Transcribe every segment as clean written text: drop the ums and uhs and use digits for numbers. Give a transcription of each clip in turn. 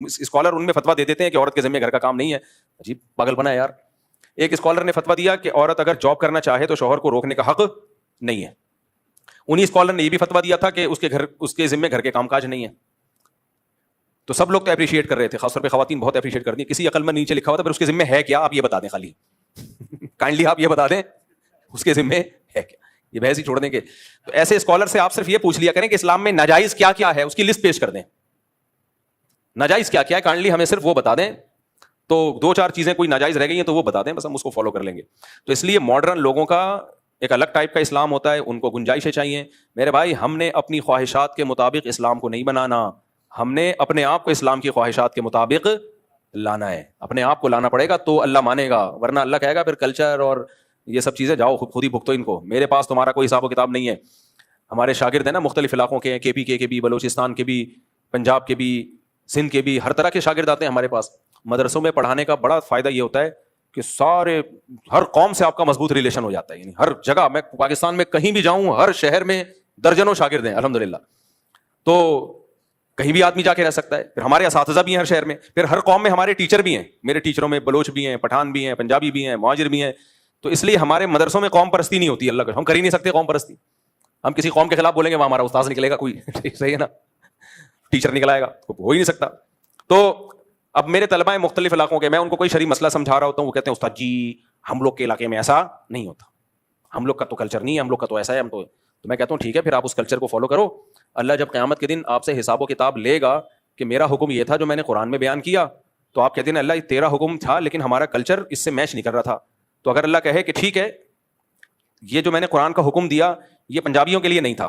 Scholar in میں فتویٰ دے دیتے ہیں کہ عورت کے ذمہ گھر کا کام نہیں ہے. عجیب پاگل بنا ہے یار. ایک اسکالر نے فتویٰ دیا کہ عورت اگر جاب کرنا چاہے تو شوہر کو روکنے کا حق نہیں ہے. انہی اسکالر نے یہ بھی فتویٰ دیا تھا کہ اس کے ذمہ گھر کے کام کاج نہیں ہے. تو سب لوگ تو اپریشیٹ کر رہے تھے, خاص طور پہ خواتین بہت اپریشیٹ کرتی ہیں. کسی عقل میں نیچے لکھا ہوا تھا پھر اس کے ذمہ ہے کیا آپ یہ بتا دیں, خالی کائنڈلی آپ یہ بتا دیں اس کے ذمہ ہے کیا, یہ بحث ہی چھوڑ دیں. کہ تو ایسے اسکالر سے آپ صرف یہ پوچھ لیا کریں کہ اسلام میں ناجائز کیا کیا ہے, اس کی لسٹ پیش کر دیں. ناجائز کیا کیا ہے کائنڈلی ہمیں صرف وہ بتا دیں. تو 2-4 چیزیں کوئی ناجائز رہ گئی ہیں تو وہ بتا دیں, بس ہم اس کو فالو کر لیں گے. تو اس لیے ماڈرن لوگوں کا ایک الگ ٹائپ کا اسلام ہوتا ہے, ان کو گنجائشیں چاہیے. میرے بھائی, ہم نے اپنی خواہشات کے مطابق اسلام کو نہیں بنانا, ہم نے اپنے آپ کو اسلام کی خواہشات کے مطابق لانا ہے. اپنے آپ کو لانا پڑے گا تو اللہ مانے گا, ورنہ اللہ کہے گا پھر کلچر اور یہ سب چیزیں جاؤ خود ہی بھگتو ان کو, میرے پاس تمہارا کوئی حساب و کتاب نہیں ہے. ہمارے شاگرد ہیں نا مختلف علاقوں کے, کے پی کے بھی, بلوچستان کے بھی, پنجاب کے بھی, سندھ کے بھی, ہر طرح کے شاگرد آتے ہیں ہمارے پاس. مدرسوں میں پڑھانے کا بڑا فائدہ یہ ہوتا ہے کہ ہر قوم سے آپ کا مضبوط ریلیشن ہو جاتا ہے. یعنی ہر جگہ, میں پاکستان میں کہیں بھی جاؤں, ہر شہر میں درجنوں شاگرد ہیں الحمدللہ. تو کہیں بھی آدمی جا کے رہ سکتا ہے. پھر ہمارے اساتذہ بھی ہیں ہر شہر میں, پھر ہر قوم میں ہمارے ٹیچر بھی ہیں. میرے ٹیچروں میں بلوچ بھی ہیں, پٹھان بھی ہیں, پنجابی بھی ہیں, مہاجر بھی ہیں. تو اس لیے ہمارے مدرسوں میں قوم پرستی نہیں ہوتی. اللہ کا ہم کر ہی نہیں سکتے قوم پرستی. ہم کسی قوم کے خلاف بولیں گے وہاں ہمارا استاذ نکلے گا کوئی, صحیح ہے نا, ٹیچر نکل آئے گا, ہو ہی نہیں سکتا. تو اب میرے طلبہ ہیں مختلف علاقوں کے, میں ان کو کوئی شرعی مسئلہ سمجھا رہا ہوتا ہوں, وہ کہتے ہیں استاد جی ہم لوگ کے علاقے میں ایسا نہیں ہوتا, ہم لوگ کا تو کلچر نہیں ہے, ہم لوگ کا تو ایسا ہے. ہم تو میں کہتا ہوں ٹھیک ہے, پھر آپ اس کلچر کو فالو کرو. اللہ جب قیامت کے دن آپ سے حساب و کتاب لے گا کہ میرا حکم یہ تھا جو میں نے قرآن میں بیان کیا, تو آپ کہتے ہیں اللہ تیرا حکم تھا لیکن ہمارا کلچر اس سے میچ نہیں کر رہا تھا. تو اگر اللہ کہے کہ ٹھیک ہے یہ جو میں نے قرآن کا حکم دیا یہ پنجابیوں کے لیے نہیں تھا,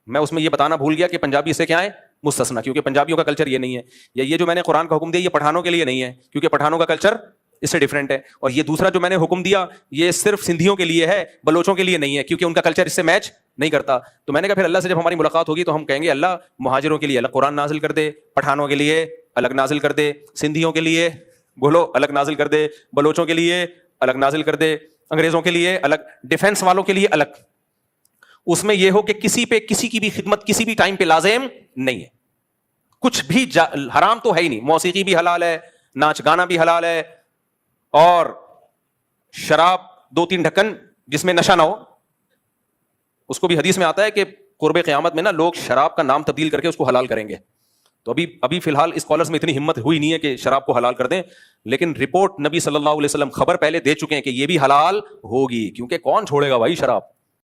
میں اس میں یہ بتانا بھول گیا کہ پنجابی سے کیا ہے مستثنا, کیونکہ پنجابیوں کا کلچر یہ نہیں ہے. یا یہ جو میں نے قرآن کا حکم دیا یہ پٹھانوں کے لیے نہیں ہے کیونکہ پٹھانوں کا کلچر اس سے ڈفرینٹ ہے. اور یہ دوسرا جو میں نے حکم دیا یہ صرف سندھیوں کے لیے ہے, بلوچوں کے لیے نہیں ہے کیونکہ ان کا کلچر اس سے میچ نہیں کرتا. تو میں نے کہا پھر اللہ سے جب ہماری ملاقات ہوگی تو ہم کہیں گے اللہ مہاجروں کے لیے الگ قرآن نازل کر دے, پٹھانوں کے لیے الگ نازل کر دے, سندھیوں کے لیے بولو الگ نازل کر دے, بلوچوں کے لیے الگ نازل کر دے, انگریزوں کے لیے الگ, ڈیفنس والوں کے لیے الگ. اس میں یہ ہو کہ کسی پہ کسی کی بھی خدمت کسی بھی ٹائم پہ لازم نہیں ہے, کچھ بھی حرام تو ہے ہی نہیں. موسیقی بھی حلال ہے, ناچ گانا بھی حلال ہے, اور شراب 2-3 ڈھکن جس میں نشہ نہ ہو, اس کو بھی حدیث میں آتا ہے کہ قرب قیامت میں نا لوگ شراب کا نام تبدیل کر کے اس کو حلال کریں گے. تو ابھی فی الحال اسکالرز میں اتنی ہمت ہوئی نہیں ہے کہ شراب کو حلال کر دیں, لیکن رپورٹ نبی صلی اللہ علیہ وسلم خبر پہلے دے چکے ہیں کہ یہ بھی حلال ہوگی, کیونکہ کون چھوڑے گا بھائی شراب.